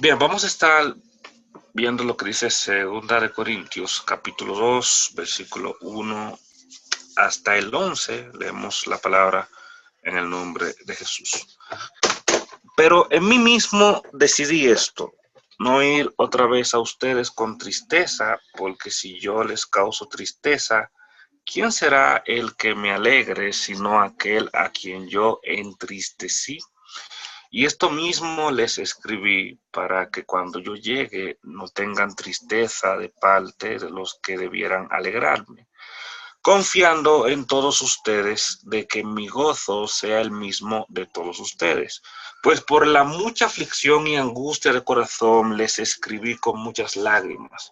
Bien, vamos a estar viendo lo que dice Segunda de Corintios, capítulo 2, versículo 1 hasta el 11. Leemos la palabra en el nombre de Jesús. Pero en mí mismo decidí esto, no ir otra vez a ustedes con tristeza, porque si yo les causo tristeza, ¿quién será el que me alegre sino aquel a quien yo entristecí? Y esto mismo les escribí para que cuando yo llegue no tengan tristeza de parte de los que debieran alegrarme, confiando en todos ustedes de que mi gozo sea el mismo de todos ustedes. Pues por la mucha aflicción y angustia de corazón les escribí con muchas lágrimas,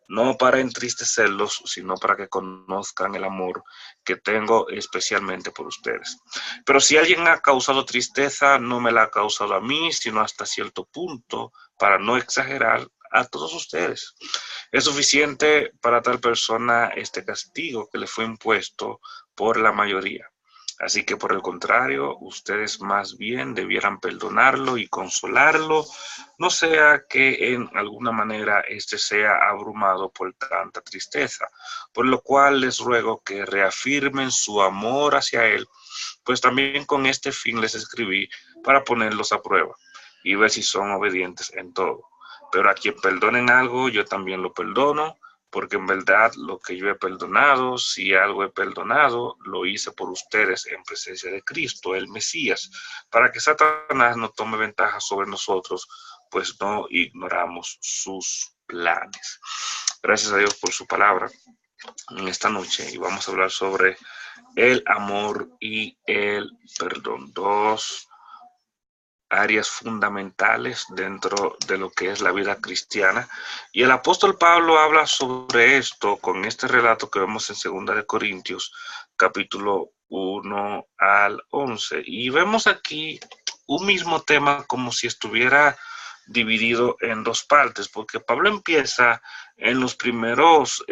no para entristecerlos, sino para que conozcan el amor que tengo especialmente por ustedes. Pero si alguien ha causado tristeza, no me la ha causado a mí, sino hasta cierto punto, para no exagerar, a todos ustedes. Es suficiente para tal persona este castigo que le fue impuesto por la mayoría. Así que por el contrario, ustedes más bien debieran perdonarlo y consolarlo, no sea que en alguna manera éste sea abrumado por tanta tristeza, por lo cual les ruego que reafirmen su amor hacia él, pues también con este fin les escribí para ponerlos a prueba y ver si son obedientes en todo. Pero a quien perdonen algo, yo también lo perdono, porque en verdad lo que yo he perdonado, si algo he perdonado, lo hice por ustedes en presencia de Cristo, el Mesías, para que Satanás no tome ventaja sobre nosotros, pues no ignoramos sus planes. Gracias a Dios por su palabra en esta noche y vamos a hablar sobre el amor y el perdón. Dos áreas fundamentales dentro de lo que es la vida cristiana. Y el apóstol Pablo habla sobre esto con este relato que vemos en Segunda de Corintios, capítulo 1 al 11. Y vemos aquí un mismo tema como si estuviera dividido en dos partes, porque Pablo empieza en los primeros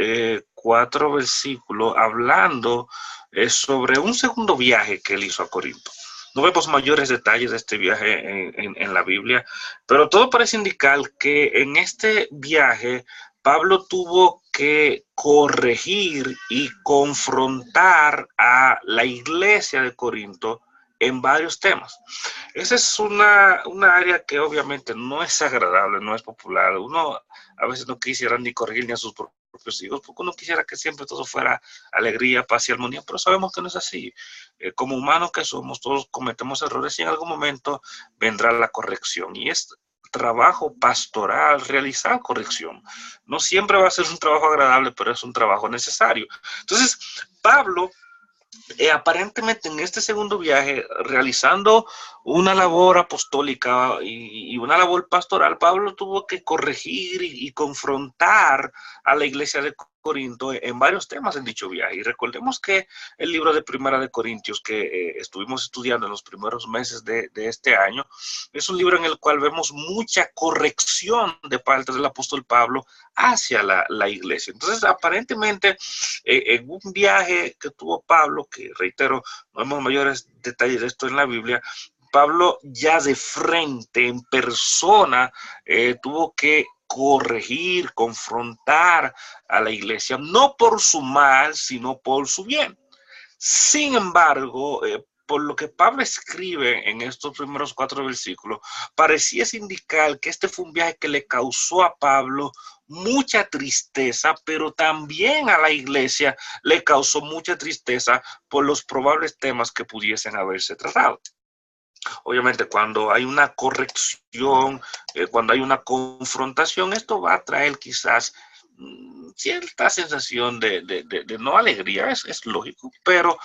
4 versículos hablando sobre un segundo viaje que él hizo a Corinto. No vemos mayores detalles de este viaje en la Biblia, pero todo parece indicar que en este viaje Pablo tuvo que corregir y confrontar a la iglesia de Corinto en varios temas. Esa es una área que obviamente no es agradable, no es popular. Uno a veces no quisiera ni corregir ni a sus propios hijos, porque uno quisiera que siempre todo fuera alegría, paz y armonía, pero sabemos que no es así. Como humanos que somos, todos cometemos errores y en algún momento vendrá la corrección. Y es trabajo pastoral realizar corrección. No siempre va a ser un trabajo agradable, pero es un trabajo necesario. Entonces, Pablo aparentemente en este segundo viaje, realizando una labor apostólica y una labor pastoral, Pablo tuvo que corregir y confrontar a la iglesia de Corinto en varios temas en dicho viaje. Y recordemos que el libro de Primera de Corintios que estuvimos estudiando en los primeros meses de este año, es un libro en el cual vemos mucha corrección de parte del apóstol Pablo hacia la iglesia. Entonces, aparentemente, en un viaje que tuvo Pablo, que reitero, no vemos mayores detalles de esto en la Biblia, Pablo ya de frente, en persona, tuvo que corregir, confrontar a la iglesia, no por su mal, sino por su bien. Sin embargo, por lo que Pablo escribe en estos primeros 4 versículos, parecía indicar que este fue un viaje que le causó a Pablo mucha tristeza, pero también a la iglesia le causó mucha tristeza por los probables temas que pudiesen haberse tratado. Obviamente, cuando hay una corrección, cuando hay una confrontación, esto va a traer quizás cierta sensación de no alegría, es lógico, pero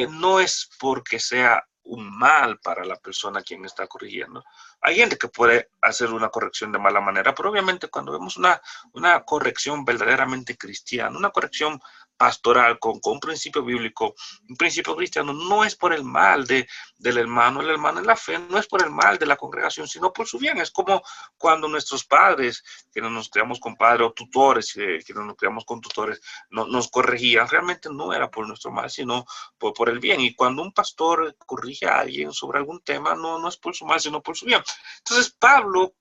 no es porque sea un mal para la persona a quien está corrigiendo. Hay gente que puede hacer una corrección de mala manera, pero obviamente cuando vemos una corrección verdaderamente cristiana, una corrección pastoral con un principio bíblico, un principio cristiano, no es por el mal del hermano. El hermano en la fe no es por el mal de la congregación, sino por su bien. Es como cuando nuestros padres, que no nos criamos con padres, o tutores, que no nos criamos con tutores, no, nos corregían, realmente no era por nuestro mal, sino por el bien. Y cuando un pastor corrige a alguien sobre algún tema, no es por su mal, sino por su bien. Entonces, Pablo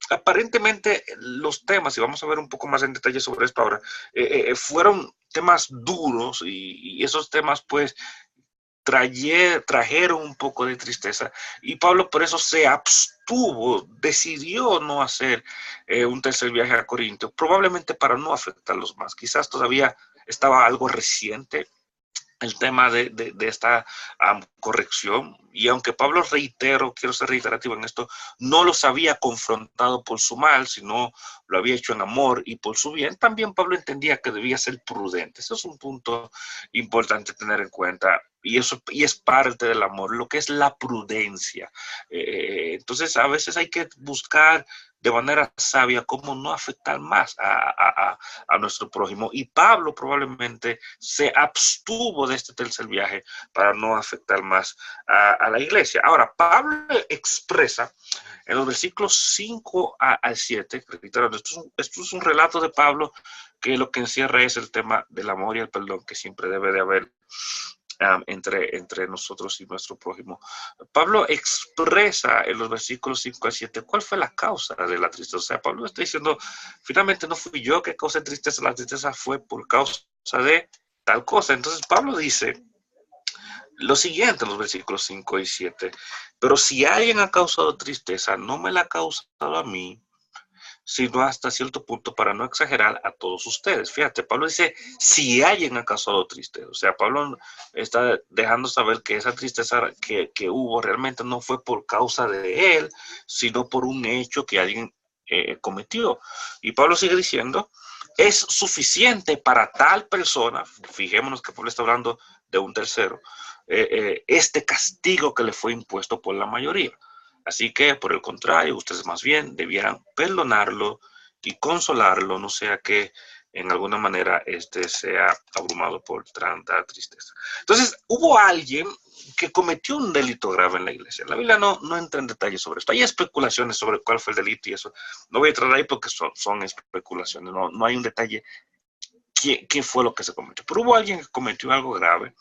aparentemente los temas, y vamos a ver un poco más en detalle sobre esto ahora, fueron temas duros y esos temas pues trajeron un poco de tristeza y Pablo por eso se abstuvo, decidió no hacer un tercer viaje a Corinto, probablemente para no afectarlos más. Quizás todavía estaba algo reciente el tema de esta corrección. Y aunque Pablo, reitero, quiero ser reiterativo en esto, no los había confrontado por su mal, sino lo había hecho en amor y por su bien, también Pablo entendía que debía ser prudente. Eso es un punto importante tener en cuenta. Y es parte del amor, lo que es la prudencia. Entonces, a veces hay que buscar de manera sabia cómo no afectar más a nuestro prójimo. Y Pablo probablemente se abstuvo de este tercer viaje para no afectar más a la iglesia. Ahora, Pablo expresa en los versículos 5 al 7, esto es un relato de Pablo que lo que encierra es el tema del amor y el perdón que siempre debe de haber entre nosotros y nuestro prójimo. Pablo expresa en los versículos 5 al 7 cuál fue la causa de la tristeza. O sea, Pablo está diciendo, finalmente no fui yo que causé tristeza, la tristeza fue por causa de tal cosa. Entonces Pablo dice lo siguiente en los versículos 5 y 7, pero si alguien ha causado tristeza, no me la ha causado a mí, sino hasta cierto punto para no exagerar a todos ustedes. Fíjate, Pablo dice, si alguien ha causado tristeza, o sea, Pablo está dejando saber que esa tristeza que hubo realmente no fue por causa de él, sino por un hecho que alguien cometió. Y Pablo sigue diciendo, es suficiente para tal persona, fijémonos que Pablo está hablando de un tercero, este castigo que le fue impuesto por la mayoría. Así que, por el contrario, ustedes más bien debieran perdonarlo y consolarlo, no sea que en alguna manera sea abrumado por tanta tristeza. Entonces, hubo alguien que cometió un delito grave en la iglesia. La Biblia no entra en detalle sobre esto. Hay especulaciones sobre cuál fue el delito y eso. No voy a entrar ahí porque son especulaciones. No hay un detalle qué fue lo que se cometió. Pero hubo alguien que cometió algo grave.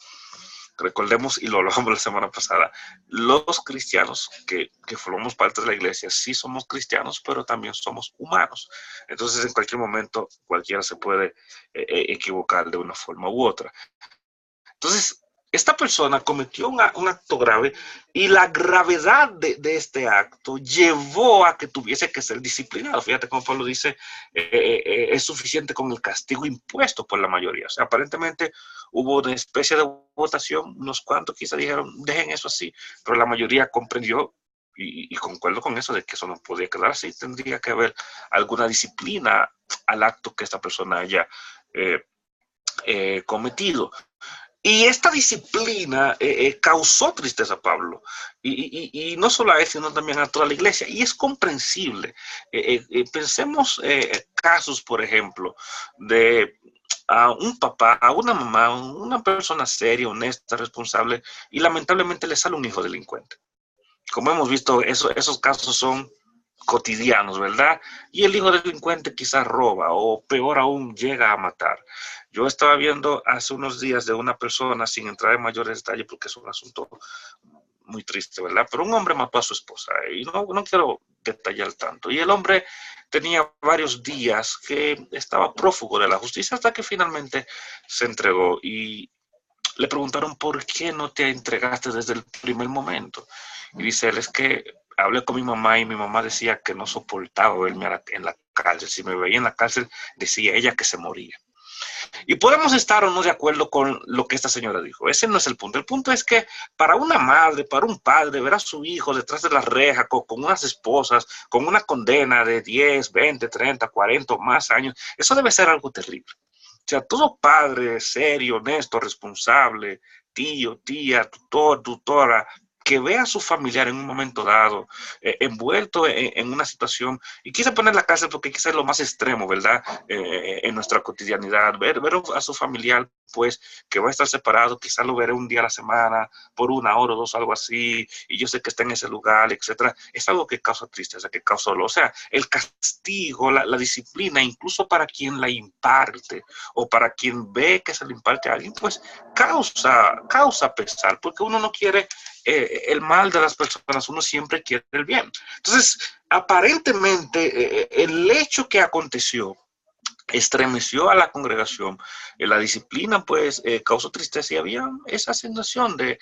Recordemos, y lo hablamos la semana pasada, los cristianos que formamos parte de la iglesia, sí somos cristianos, pero también somos humanos. Entonces, en cualquier momento, cualquiera se puede equivocar de una forma u otra. Entonces, esta persona cometió un acto grave y la gravedad de este acto llevó a que tuviese que ser disciplinado. Fíjate cómo Pablo dice, es suficiente con el castigo impuesto por la mayoría. O sea, aparentemente hubo una especie de votación, unos cuantos quizás dijeron, dejen eso así, pero la mayoría comprendió y concuerdo con eso de que eso no podía quedar así, tendría que haber alguna disciplina al acto que esta persona haya cometido. Y esta disciplina causó tristeza a Pablo. Y no solo a él, sino también a toda la iglesia. Y es comprensible. Pensemos casos, por ejemplo, de a un papá, a una mamá, una persona seria, honesta, responsable, y lamentablemente le sale un hijo delincuente. Como hemos visto, esos casos son cotidianos, ¿verdad? Y el hijo delincuente quizás roba o peor aún llega a matar. Yo estaba viendo hace unos días de una persona, sin entrar en mayores detalles porque es un asunto muy triste, ¿verdad? Pero un hombre mató a su esposa y no quiero detallar tanto. Y el hombre tenía varios días que estaba prófugo de la justicia hasta que finalmente se entregó y le preguntaron por qué no te entregaste desde el primer momento. Y dice él, es que hablé con mi mamá y mi mamá decía que no soportaba verme en la cárcel. Si me veía en la cárcel, decía ella que se moría. Y podemos estar o no de acuerdo con lo que esta señora dijo. Ese no es el punto. El punto es que para una madre, para un padre, ver a su hijo detrás de la reja con unas esposas, con una condena de 10, 20, 30, 40 o más años, eso debe ser algo terrible. O sea, todo padre serio, honesto, responsable, tío, tía, tutor, tutora, que vea a su familiar en un momento dado, envuelto en una situación, y quise poner la cárcel porque quizás es lo más extremo, ¿verdad? En nuestra cotidianidad, ver a su familiar, pues, que va a estar separado, quizás lo veré un día a la semana, por 1 hora o 2, algo así, y yo sé que está en ese lugar, etcétera, es algo que causa tristeza, que causa dolor. O sea, el castigo, la disciplina, incluso para quien la imparte, o para quien ve que se le imparte a alguien, pues causa pesar, porque uno no quiere el mal de las personas, uno siempre quiere el bien. Entonces, aparentemente, el hecho que aconteció estremeció a la congregación. La disciplina, pues, causó tristeza y había esa sensación de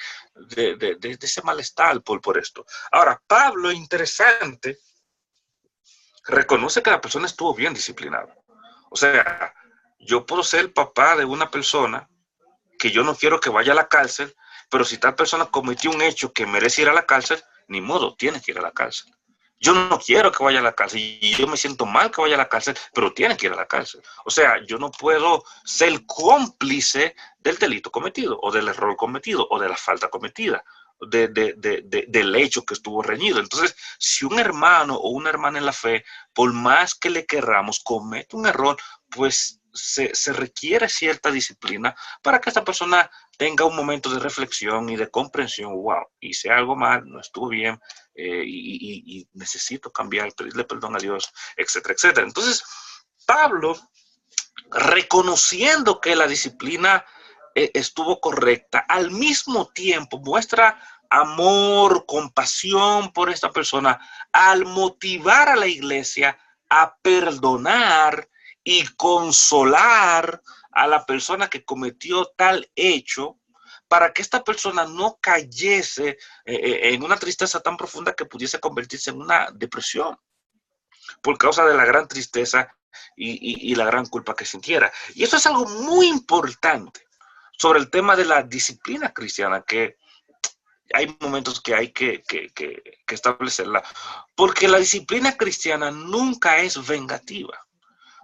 ese malestar por esto. Ahora, Pablo, interesante, reconoce que la persona estuvo bien disciplinada. O sea, yo puedo ser el papá de una persona que yo no quiero que vaya a la cárcel, pero si tal persona cometió un hecho que merece ir a la cárcel, ni modo, tiene que ir a la cárcel. Yo no quiero que vaya a la cárcel y yo me siento mal que vaya a la cárcel, pero tiene que ir a la cárcel. O sea, yo no puedo ser cómplice del delito cometido o del error cometido o de la falta cometida. Del hecho que estuvo reñido. Entonces, si un hermano o una hermana en la fe, por más que le querramos, comete un error, pues se requiere cierta disciplina para que esta persona tenga un momento de reflexión y de comprensión. Wow, hice algo mal, no estuvo bien, y necesito cambiar, pedirle perdón a Dios, etcétera, etcétera. Entonces, Pablo, reconociendo que la disciplina estuvo correcta, al mismo tiempo muestra amor, compasión por esta persona, al motivar a la iglesia a perdonar y consolar a la persona que cometió tal hecho, para que esta persona no cayese en una tristeza tan profunda que pudiese convertirse en una depresión por causa de la gran tristeza y la gran culpa que sintiera. Y eso es algo muy importante sobre el tema de la disciplina cristiana, que hay momentos que hay que establecerla, porque la disciplina cristiana nunca es vengativa,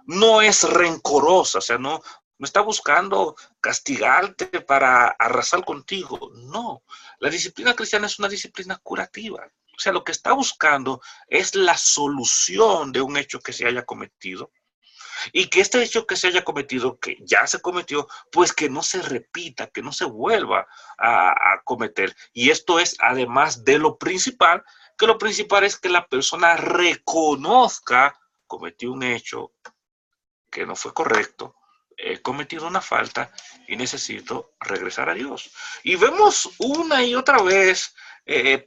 no es rencorosa, o sea, no está buscando castigarte para arrasar contigo, no. La disciplina cristiana es una disciplina curativa. O sea, lo que está buscando es la solución de un hecho que se haya cometido y que este hecho que se haya cometido, que ya se cometió, pues que no se repita, que no se vuelva a cometer. Y esto es además de lo principal, que lo principal es que la persona reconozca, cometió un hecho que no fue correcto, he cometido una falta y necesito regresar a Dios. Y vemos una y otra vez,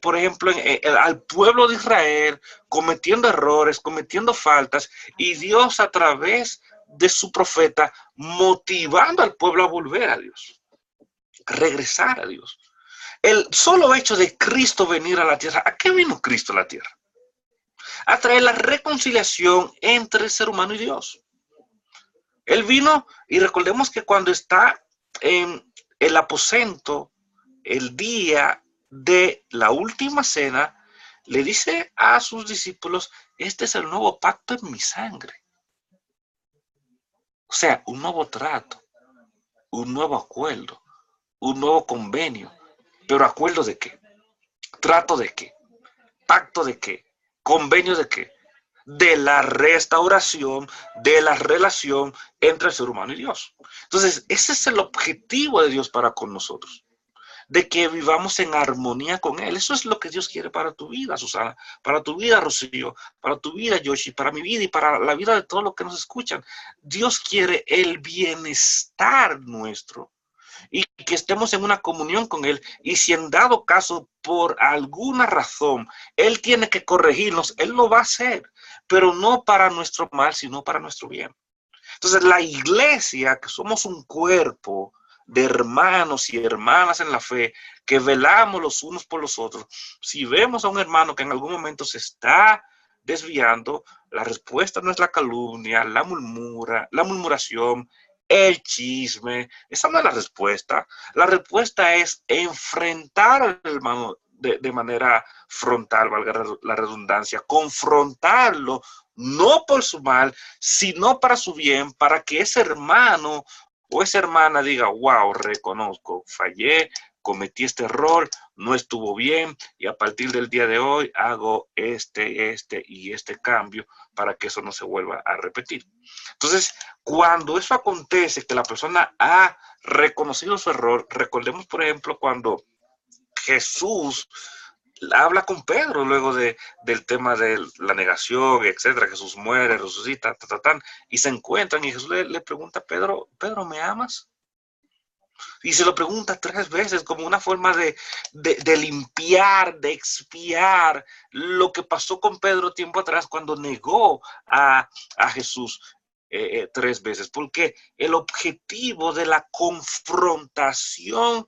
por ejemplo, al pueblo de Israel cometiendo errores, cometiendo faltas, y Dios a través de su profeta motivando al pueblo a volver a Dios, regresar a Dios. El solo hecho de Cristo venir a la tierra, ¿a qué vino Cristo a la tierra? A traer la reconciliación entre el ser humano y Dios. Él vino y recordemos que cuando está en el aposento, el día de la última cena, le dice a sus discípulos, este es el nuevo pacto en mi sangre. O sea, un nuevo trato, un nuevo acuerdo, un nuevo convenio. ¿Pero acuerdo de qué? ¿Trato de qué? ¿Pacto de qué? ¿Convenio de qué? De la restauración de la relación entre el ser humano y Dios. Entonces, ese es el objetivo de Dios para con nosotros, de que vivamos en armonía con Él. Eso es lo que Dios quiere para tu vida, Susana, para tu vida, Rocío, para tu vida, Yoshi, para mi vida y para la vida de todos los que nos escuchan. Dios quiere el bienestar nuestro y que estemos en una comunión con Él. Y si en dado caso, por alguna razón, Él tiene que corregirnos, Él lo va a hacer, pero no para nuestro mal, sino para nuestro bien. Entonces, la iglesia, que somos un cuerpo de hermanos y hermanas en la fe, que velamos los unos por los otros, si vemos a un hermano que en algún momento se está desviando, la respuesta no es la calumnia, la murmuración, el chisme. Esa no es la respuesta. La respuesta es enfrentar al hermano de manera frontal, valga la redundancia, confrontarlo, no por su mal, sino para su bien, para que ese hermano o esa hermana diga, wow, reconozco, fallé, cometí este error, no estuvo bien, y a partir del día de hoy hago este y este cambio para que eso no se vuelva a repetir. Entonces, cuando eso acontece, que la persona ha reconocido su error, recordemos, por ejemplo, cuando Jesús habla con Pedro luego del tema de la negación, etcétera. Jesús muere, resucita, y se encuentran y Jesús le pregunta a Pedro, Pedro, ¿me amas? Y se lo pregunta 3 veces como una forma de limpiar, de expiar lo que pasó con Pedro tiempo atrás cuando negó a Jesús 3 veces. Porque el objetivo de la confrontación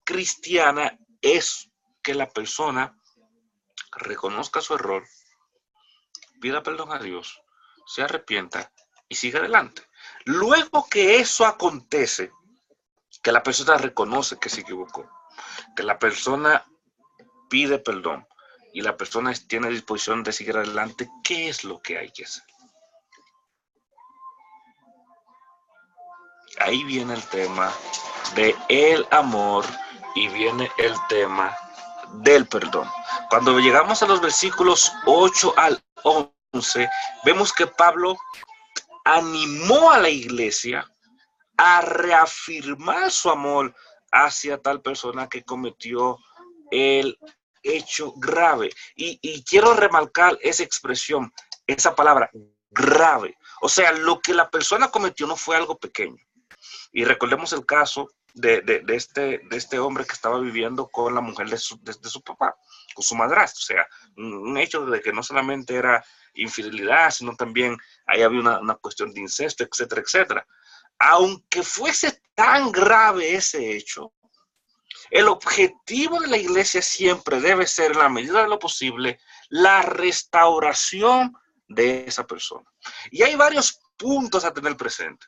cristiana es que la persona reconozca su error, pida perdón a Dios, se arrepienta y siga adelante. Luego que eso acontece, que la persona reconoce que se equivocó, que la persona pide perdón y la persona tiene disposición de seguir adelante, ¿qué es lo que hay que hacer? Ahí viene el tema de el amor y viene el tema del perdón. Cuando llegamos a los versículos 8 al 11, vemos que Pablo animó a la iglesia a reafirmar su amor hacia tal persona que cometió el hecho grave. Y quiero remarcar esa expresión, esa palabra, grave. O sea, lo que la persona cometió no fue algo pequeño. Y recordemos el caso de este hombre que estaba viviendo con la mujer de su papá, con su madrastra. O sea, un hecho de que no solamente era infidelidad, sino también ahí había una cuestión de incesto, etcétera, etcétera. Aunque fuese tan grave ese hecho, el objetivo de la iglesia siempre debe ser, en la medida de lo posible, la restauración de esa persona. Y hay varios puntos a tener presente.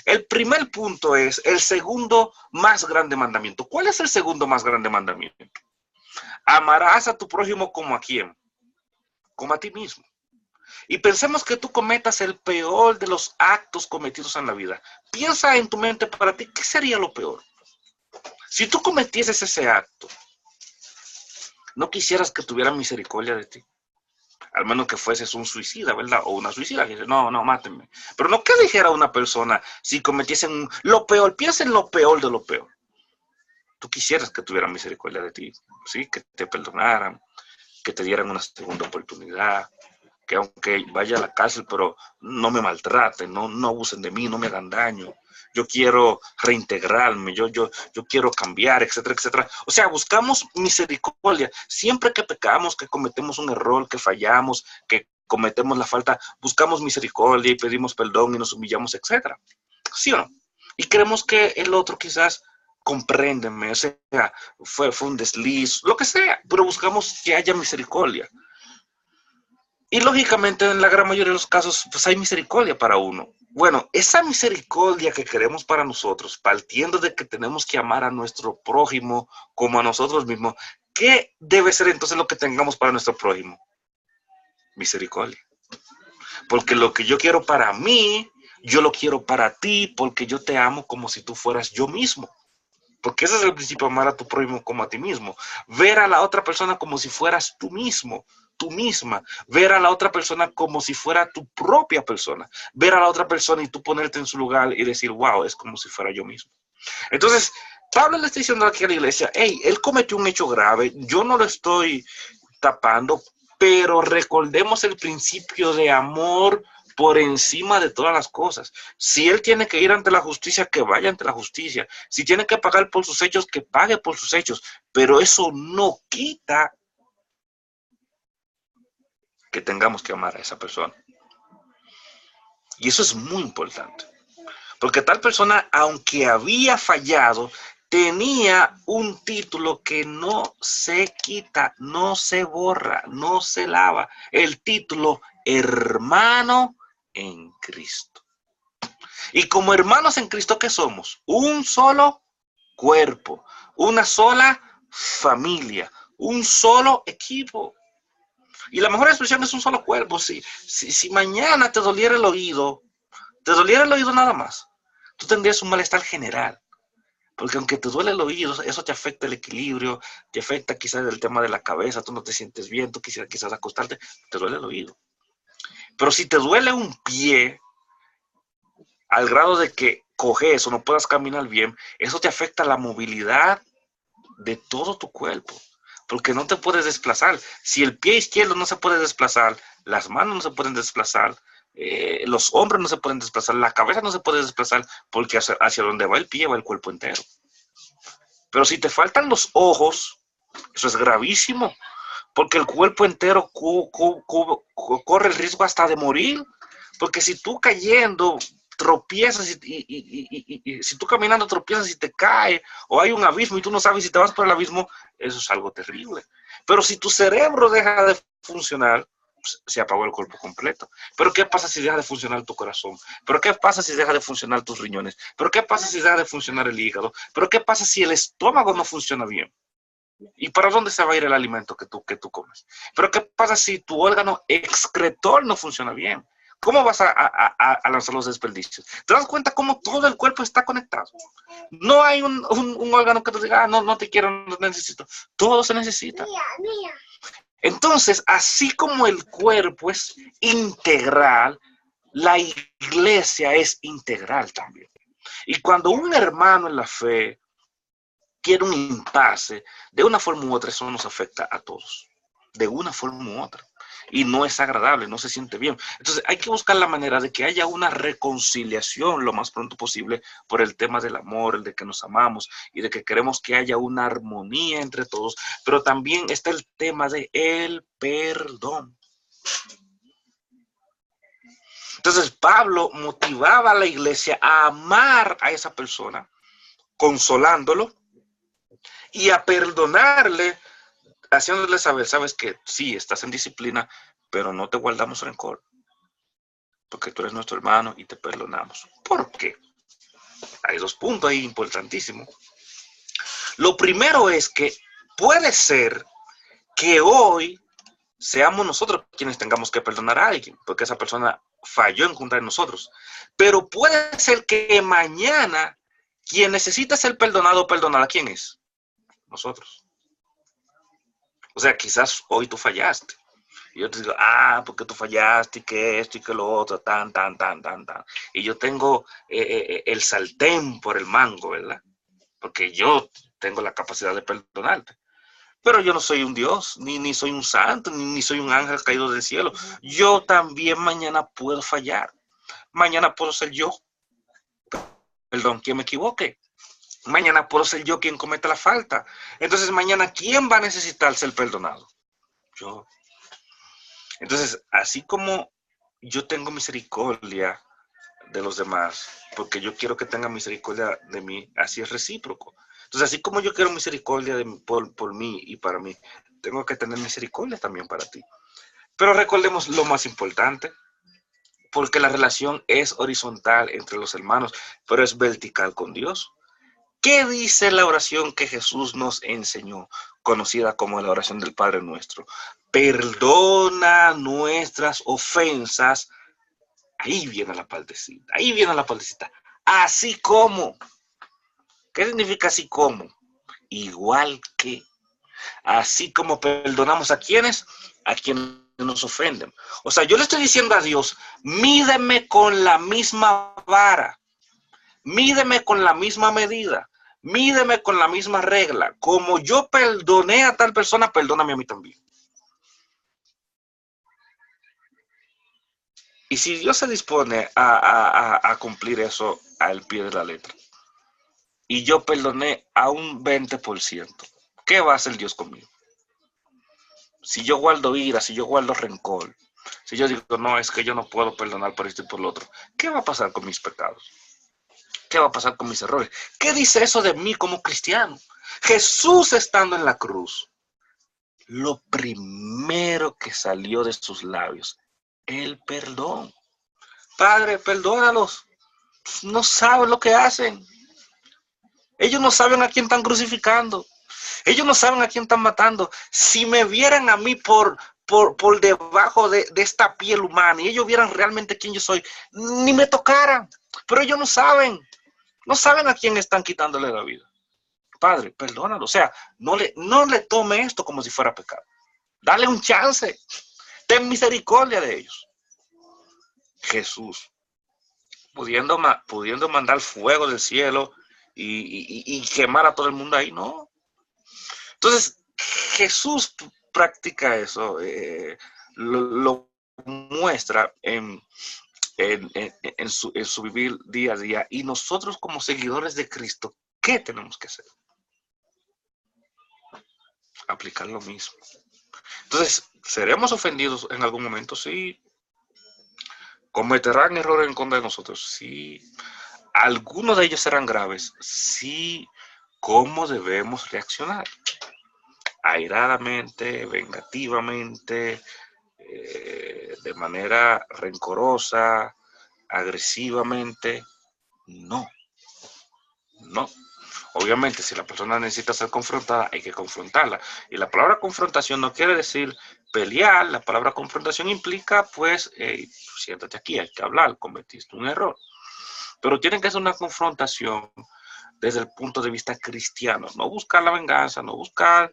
El primer punto es el segundo más grande mandamiento. ¿Cuál es el segundo más grande mandamiento? Amarás a tu prójimo como a quién, como a ti mismo. Y pensemos que tú cometas el peor de los actos cometidos en la vida. Piensa en tu mente para ti, ¿qué sería lo peor? Si tú cometieses ese acto, ¿no quisieras que tuviera misericordia de ti? Al menos que fueses un suicida, ¿verdad? O una suicida que dice, no, mátenme. Pero no que dijera una persona, si cometiesen lo peor, piensa en lo peor de lo peor. Tú quisieras que tuviera misericordia de ti, ¿sí? Que te perdonaran, que te dieran una segunda oportunidad, que aunque vaya a la cárcel, pero no me maltraten, no abusen de mí, no me hagan daño. Yo quiero reintegrarme, yo quiero cambiar, etcétera, etcétera. O sea, buscamos misericordia. Siempre que pecamos, que cometemos un error, que fallamos, que cometemos la falta, buscamos misericordia y pedimos perdón y nos humillamos, etcétera. ¿Sí o no? Y creemos que el otro quizás compréndeme, o sea, fue un desliz, lo que sea, pero buscamos que haya misericordia. Y lógicamente en la gran mayoría de los casos pues hay misericordia para uno. Bueno, esa misericordia que queremos para nosotros, partiendo de que tenemos que amar a nuestro prójimo como a nosotros mismos, ¿qué debe ser entonces lo que tengamos para nuestro prójimo? Misericordia. Porque lo que yo quiero para mí, yo lo quiero para ti, porque yo te amo como si tú fueras yo mismo. Porque ese es el principio, amar a tu prójimo como a ti mismo. Ver a la otra persona como si fueras tú mismo, tú misma. Ver a la otra persona como si fuera tu propia persona. Ver a la otra persona y tú ponerte en su lugar y decir, wow, es como si fuera yo mismo. Entonces, Pablo le está diciendo aquí a la iglesia, hey, él cometió un hecho grave, yo no lo estoy tapando, pero recordemos el principio de amor por encima de todas las cosas. Si él tiene que ir ante la justicia, que vaya ante la justicia. Si tiene que pagar por sus hechos, que pague por sus hechos. Pero eso no quita que tengamos que amar a esa persona. Y eso es muy importante. Porque tal persona, aunque había fallado, tenía un título que no se quita, no se borra, no se lava. El título hermano en Cristo. Y como hermanos en Cristo, ¿qué somos? Un solo cuerpo, una sola familia, un solo equipo. Y la mejor expresión es un solo cuerpo. Si mañana te doliera el oído nada más, tú tendrías un malestar general. Porque aunque te duele el oído, eso te afecta el equilibrio, te afecta quizás el tema de la cabeza, tú no te sientes bien, tú quizás acostarte, te duele el oído. Pero si te duele un pie, al grado de que coges o no puedas caminar bien, eso te afecta la movilidad de todo tu cuerpo, porque no te puedes desplazar. Si el pie izquierdo no se puede desplazar, las manos no se pueden desplazar, Los hombros no se pueden desplazar, la cabeza no se puede desplazar porque hacia donde va el pie va el cuerpo entero. Pero si te faltan los ojos, eso es gravísimo, porque el cuerpo entero corre el riesgo hasta de morir, porque si tú cayendo tropiezas y si tú caminando tropiezas y te caes, o hay un abismo y tú no sabes si te vas por el abismo, eso es algo terrible. Pero si tu cerebro deja de funcionar, se apagó el cuerpo completo. Pero ¿qué pasa si deja de funcionar tu corazón? ¿Pero qué pasa si deja de funcionar tus riñones? ¿Pero qué pasa si deja de funcionar el hígado? ¿Pero qué pasa si el estómago no funciona bien? ¿Y para dónde se va a ir el alimento que tú comes? ¿Pero qué pasa si tu órgano excretor no funciona bien? ¿Cómo vas a lanzar los desperdicios? ¿Te das cuenta cómo todo el cuerpo está conectado? No hay un órgano que te diga, no te quiero, no te necesito. Todo se necesita. Entonces, así como el cuerpo es integral, la iglesia es integral también. Y cuando un hermano en la fe quiere un impasse, de una forma u otra eso nos afecta a todos, de una forma u otra. Y no es agradable, no se siente bien. Entonces hay que buscar la manera de que haya una reconciliación lo más pronto posible por el tema del amor, el de que nos amamos y de que queremos que haya una armonía entre todos. Pero también está el tema de el perdón. Entonces Pablo motivaba a la iglesia a amar a esa persona, consolándolo y a perdonarle, haciéndole saber, sabes que sí, estás en disciplina, pero no te guardamos rencor, porque tú eres nuestro hermano y te perdonamos. ¿Por qué? Hay dos puntos ahí importantísimos. Lo primero es que puede ser que hoy seamos nosotros quienes tengamos que perdonar a alguien, porque esa persona falló en contra de nosotros. Pero puede ser que mañana quien necesita ser perdonado o perdonada, ¿quién es? Nosotros. O sea, quizás hoy tú fallaste. Y yo te digo, porque tú fallaste, y que esto y que lo otro, tan. Y yo tengo el sartén por el mango, ¿verdad? Porque yo tengo la capacidad de perdonarte. Pero yo no soy un Dios, ni soy un santo, ni soy un ángel caído del cielo. Yo también mañana puedo fallar. Mañana puedo ser yo, perdón, quien me equivoque. Mañana puedo ser yo quien cometa la falta. Entonces mañana, ¿quién va a necesitar ser perdonado? Yo. Entonces, así como yo tengo misericordia de los demás, porque yo quiero que tengan misericordia de mí, así es recíproco. Entonces, así como yo quiero misericordia por mí y para mí, tengo que tener misericordia también para ti. Pero recordemos lo más importante, porque la relación es horizontal entre los hermanos, pero es vertical con Dios. ¿Qué dice la oración que Jesús nos enseñó, conocida como la oración del Padre Nuestro? Perdona nuestras ofensas. Ahí viene la partecita. Así como. ¿Qué significa así como? Igual que. Así como perdonamos a quienes nos ofenden. O sea, yo le estoy diciendo a Dios, mídeme con la misma vara, mídeme con la misma medida, mídeme con la misma regla. Como yo perdoné a tal persona, perdóname a mí también. Y si Dios se dispone a cumplir eso al pie de la letra, y yo perdoné a un 20%, ¿qué va a hacer Dios conmigo? Si yo guardo ira, si yo guardo rencor, si yo digo, no, es que yo no puedo perdonar por esto y por lo otro, ¿qué va a pasar con mis pecados? ¿Qué va a pasar con mis errores? ¿Qué dice eso de mí como cristiano? Jesús estando en la cruz, lo primero que salió de sus labios, el perdón. Padre, perdónalos. No saben lo que hacen. Ellos no saben a quién están crucificando. Ellos no saben a quién están matando. Si me vieran a mí por debajo de esta piel humana y ellos vieran realmente quién yo soy, ni me tocaran. Pero ellos no saben. No saben a quién están quitándole la vida. Padre, perdónalo. O sea, no le tome esto como si fuera pecado. Dale un chance. Ten misericordia de ellos. Jesús, pudiendo mandar fuego del cielo y quemar a todo el mundo ahí, no. Entonces, Jesús practica eso, lo muestra en su vivir día a día. Y nosotros como seguidores de Cristo, ¿qué tenemos que hacer? Aplicar lo mismo. Entonces, ¿seremos ofendidos en algún momento? Sí. ¿Cometerán errores en contra de nosotros? Sí. ¿Algunos de ellos serán graves? Sí. ¿Cómo debemos reaccionar? Airadamente, vengativamente, de manera rencorosa, agresivamente. No, no. Obviamente, si la persona necesita ser confrontada, hay que confrontarla. Y la palabra confrontación no quiere decir pelear. La palabra confrontación implica, pues, siéntate aquí, hay que hablar, cometiste un error. Pero tiene que ser una confrontación desde el punto de vista cristiano. No buscar la venganza, no buscar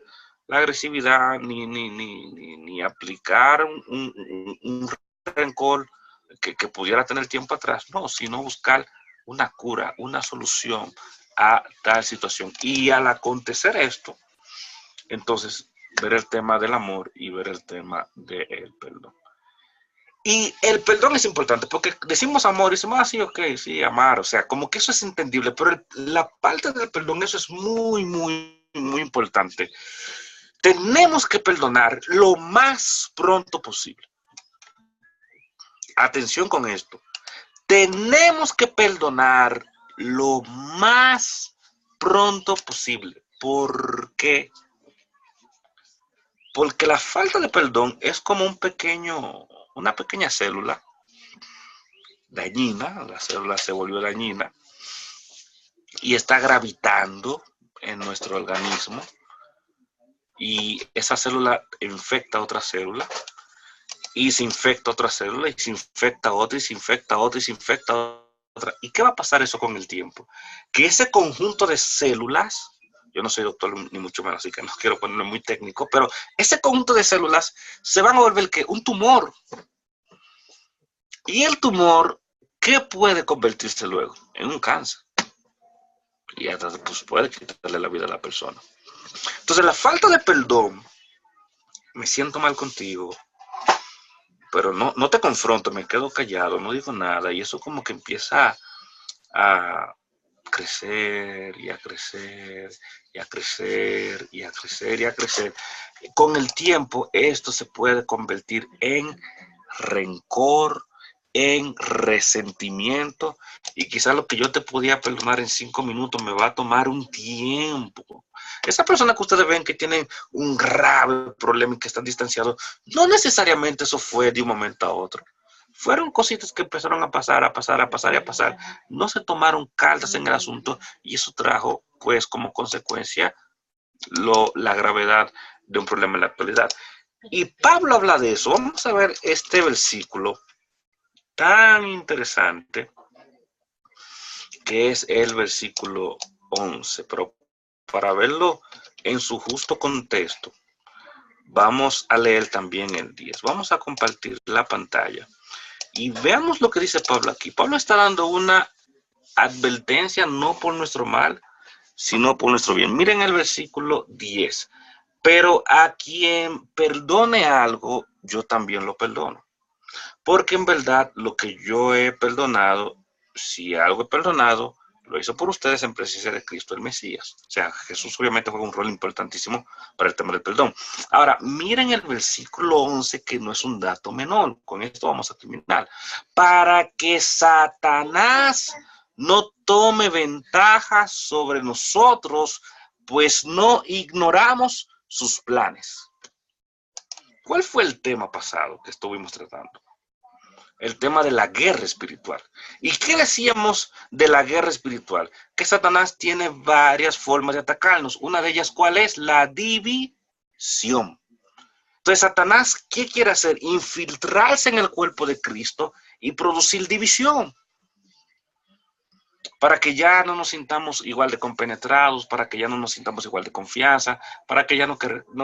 la agresividad, ni aplicar un rencor que pudiera tener tiempo atrás. No, sino buscar una cura, una solución a tal situación. Y al acontecer esto, entonces ver el tema del amor y ver el tema del perdón. Y el perdón es importante porque decimos amor y decimos, sí, ok, sí, amar, o sea, como que eso es entendible, pero la parte del perdón, eso es muy, muy, muy importante. Tenemos que perdonar lo más pronto posible. Atención con esto. Tenemos que perdonar lo más pronto posible. ¿Por qué? Porque la falta de perdón es como una pequeña célula dañina, la célula se volvió dañina y está gravitando en nuestro organismo y esa célula infecta a otra célula y se infecta otra célula y se infecta otra y se infecta otra y se infecta otra. ¿Y qué va a pasar eso con el tiempo? Que ese conjunto de células, yo no soy doctor ni mucho menos, así que no quiero ponerme muy técnico, pero ese conjunto de células se van a volver ¿qué? Un tumor. Y el tumor, ¿qué puede convertirse luego? En un cáncer. Y hasta pues, puede quitarle la vida a la persona. Entonces, la falta de perdón, me siento mal contigo, pero no te confronto, me quedo callado, no digo nada, y eso como que empieza a crecer y a crecer y a crecer y a crecer y a crecer. Con el tiempo, esto se puede convertir en rencor, en resentimiento, y quizás lo que yo te podía perdonar en 5 minutos me va a tomar un tiempo. Esa persona que ustedes ven que tienen un grave problema y que están distanciados, no necesariamente eso fue de un momento a otro. Fueron cositas que empezaron a pasar, a pasar, a pasar y a pasar. No se tomaron cartas en el asunto y eso trajo, pues, como consecuencia la gravedad de un problema en la actualidad. Y Pablo habla de eso. Vamos a ver este versículo tan interesante que es el versículo 11, pero para verlo en su justo contexto, vamos a leer también el 10. Vamos a compartir la pantalla y veamos lo que dice Pablo aquí. Pablo está dando una advertencia no por nuestro mal, sino por nuestro bien. Miren el versículo 10. Pero a quien perdone algo, yo también lo perdono. Porque en verdad lo que yo he perdonado, si algo he perdonado, lo hizo por ustedes en presencia de Cristo el Mesías. O sea, Jesús obviamente juega un rol importantísimo para el tema del perdón. Ahora, miren el versículo 11, que no es un dato menor. Con esto vamos a terminar. Para que Satanás no tome ventaja sobre nosotros, pues no ignoramos sus planes. ¿Cuál fue el tema pasado que estuvimos tratando? El tema de la guerra espiritual. ¿Y qué decíamos de la guerra espiritual? Que Satanás tiene varias formas de atacarnos. Una de ellas, ¿cuál es? La división. Entonces, Satanás, ¿qué quiere hacer? Infiltrarse en el cuerpo de Cristo y producir división. Para que ya no nos sintamos igual de compenetrados, para que ya no nos sintamos igual de confianza, para que ya no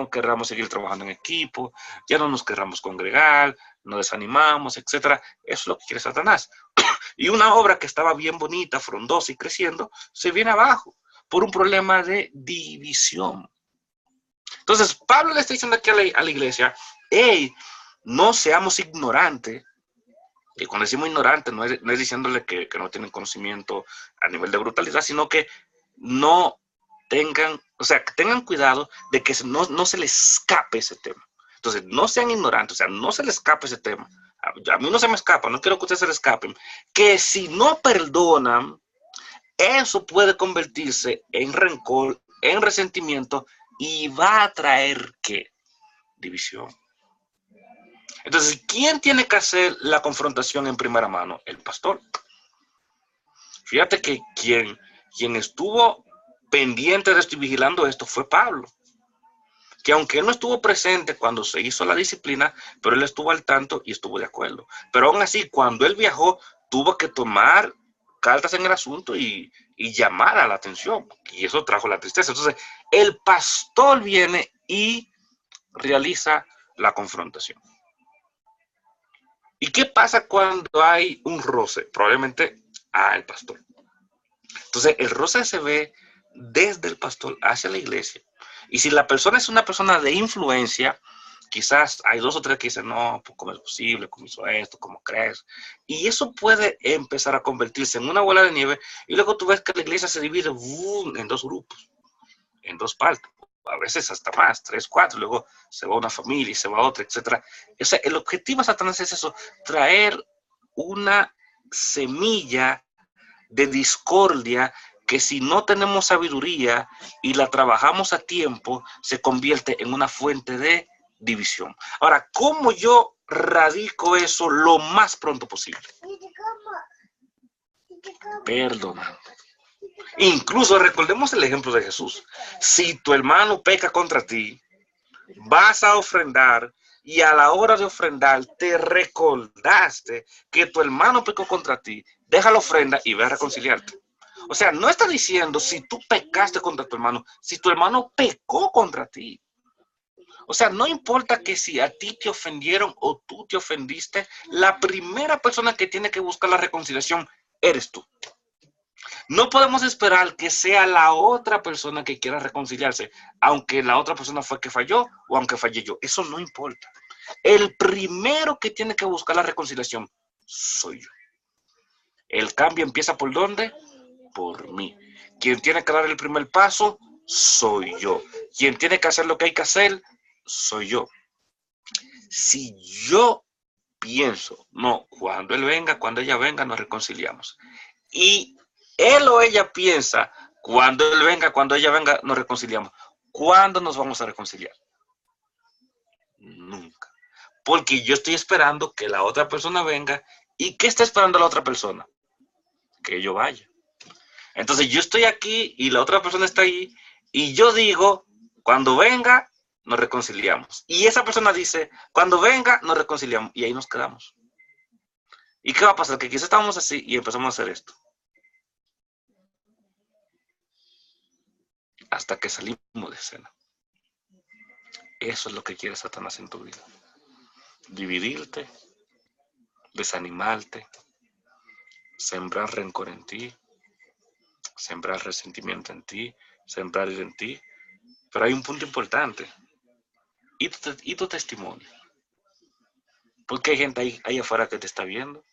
querramos seguir trabajando en equipo, ya no nos querramos congregar, nos desanimamos, etc. Eso es lo que quiere Satanás. Y una obra que estaba bien bonita, frondosa y creciendo, se viene abajo por un problema de división. Entonces, Pablo le está diciendo aquí a la iglesia, hey, no seamos ignorantes. Y cuando decimos ignorantes, no es diciéndole que no tienen conocimiento a nivel de brutalidad, sino que no tengan, o sea, que tengan cuidado de que no se les escape ese tema. Entonces, no sean ignorantes, o sea, no se les escape ese tema. A mí no se me escapa, no quiero que ustedes se les escapen. Que si no perdonan, eso puede convertirse en rencor, en resentimiento, y va a traer, ¿qué? División. Entonces, ¿quién tiene que hacer la confrontación en primera mano? El pastor. Fíjate que quien estuvo pendiente de esto y vigilando esto fue Pablo. Que aunque él no estuvo presente cuando se hizo la disciplina, pero él estuvo al tanto y estuvo de acuerdo. Pero aún así, cuando él viajó, tuvo que tomar cartas en el asunto y llamar a la atención. Y eso trajo la tristeza. Entonces, el pastor viene y realiza la confrontación. ¿Y qué pasa cuando hay un roce? Probablemente el pastor. Entonces, el roce se ve desde el pastor hacia la iglesia. Y si la persona es una persona de influencia, quizás hay 2 o 3 que dicen, no, pues cómo es posible, cómo hizo esto, cómo crees. Y eso puede empezar a convertirse en una bola de nieve. Y luego tú ves que la iglesia se divide en 2 grupos, en 2 partes. A veces hasta más, 3, 4, luego se va una familia y se va otra, etc. O sea, el objetivo de Satanás es eso, traer una semilla de discordia que si no tenemos sabiduría y la trabajamos a tiempo, se convierte en una fuente de división. Ahora, ¿cómo yo radico eso lo más pronto posible? Perdonando. Incluso recordemos el ejemplo de Jesús. Si tu hermano peca contra ti, vas a ofrendar y a la hora de ofrendar te recordaste que tu hermano pecó contra ti, deja la ofrenda y ve a reconciliarte. O sea, no está diciendo si tú pecaste contra tu hermano, si tu hermano pecó contra ti. O sea, no importa que si a ti te ofendieron o tú te ofendiste, la primera persona que tiene que buscar la reconciliación eres tú. No podemos esperar que sea la otra persona que quiera reconciliarse, aunque la otra persona fue que falló o aunque fallé yo. Eso no importa. El primero que tiene que buscar la reconciliación soy yo. El cambio empieza ¿por dónde? Por mí. Quien tiene que dar el primer paso, soy yo. Quien tiene que hacer lo que hay que hacer, soy yo. Si yo pienso, no, cuando él venga, cuando ella venga, nos reconciliamos. Y él o ella piensa, cuando él venga, cuando ella venga, nos reconciliamos. ¿Cuándo nos vamos a reconciliar? Nunca. Porque yo estoy esperando que la otra persona venga. ¿Y qué está esperando la otra persona? Que yo vaya. Entonces yo estoy aquí y la otra persona está ahí y yo digo, cuando venga, nos reconciliamos. Y esa persona dice, cuando venga, nos reconciliamos. Y ahí nos quedamos. ¿Y qué va a pasar? Que quizás estamos así y empezamos a hacer esto. Hasta que salimos de escena. Eso es lo que quiere Satanás en tu vida. Dividirte, desanimarte, sembrar rencor en ti, sembrar resentimiento en ti, sembrar ira en ti. Pero hay un punto importante. ¿Y tu testimonio? Porque hay gente ahí afuera que te está viendo,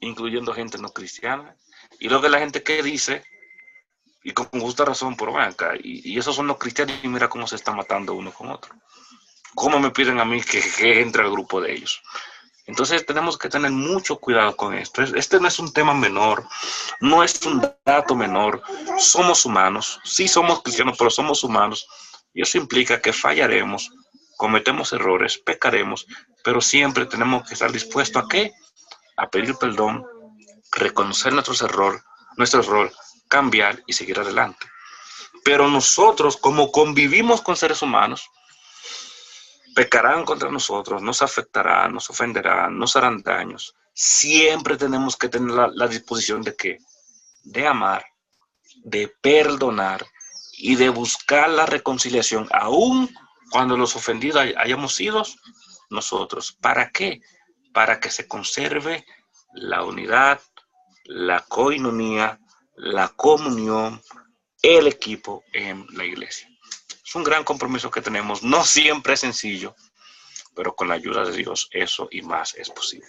incluyendo gente no cristiana. Y luego la gente que dice, y con justa razón, por banca, y esos son los cristianos y mira cómo se están matando uno con otro. ¿Cómo me piden a mí que entre al grupo de ellos? Entonces tenemos que tener mucho cuidado con esto. Este no es un tema menor, no es un dato menor. Somos humanos, sí somos cristianos, pero somos humanos. Y eso implica que fallaremos, cometemos errores, pecaremos, pero siempre tenemos que estar dispuestos ¿a qué? A pedir perdón, reconocer nuestro error, cambiar y seguir adelante. Pero nosotros, como convivimos con seres humanos, pecarán contra nosotros, nos afectarán, nos ofenderán, nos harán daños. Siempre tenemos que tener la disposición de ¿qué? De amar, de perdonar y de buscar la reconciliación, aun cuando los ofendidos hayamos sido nosotros. ¿Para qué? Para que se conserve la unidad, la coinonía, la comunión, el equipo en la iglesia. Es un gran compromiso que tenemos. No siempre es sencillo. pero con la ayuda de Dios eso y más es posible.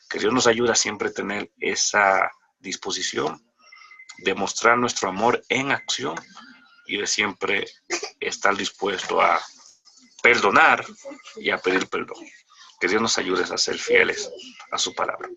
Que Dios nos ayude a siempre tener esa disposición de mostrar nuestro amor en acción y de siempre estar dispuesto a perdonar y a pedir perdón. Que Dios nos ayude a ser fieles a su palabra.